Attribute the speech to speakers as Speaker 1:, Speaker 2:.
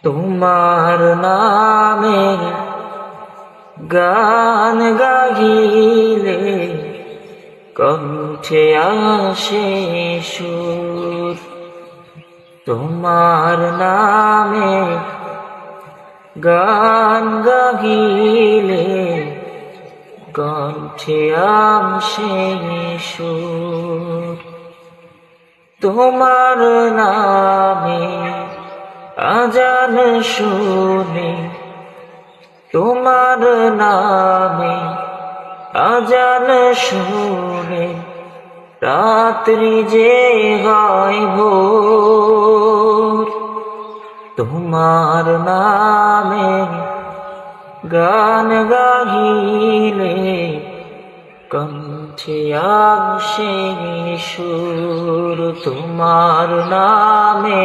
Speaker 1: তোমার নামে গান গাহিলে কণ্ঠে আসে সুর। তোমার নামে গান গাহিলে কণ্ঠে আসে সুর। তোমার নামে আজান শুনে, তোমার নামে আজান শুনে রাত্রি যে হয় ভোর। তোমার নামে গান গাহিলে কণ্ঠে আসে সুর। তোমার নামে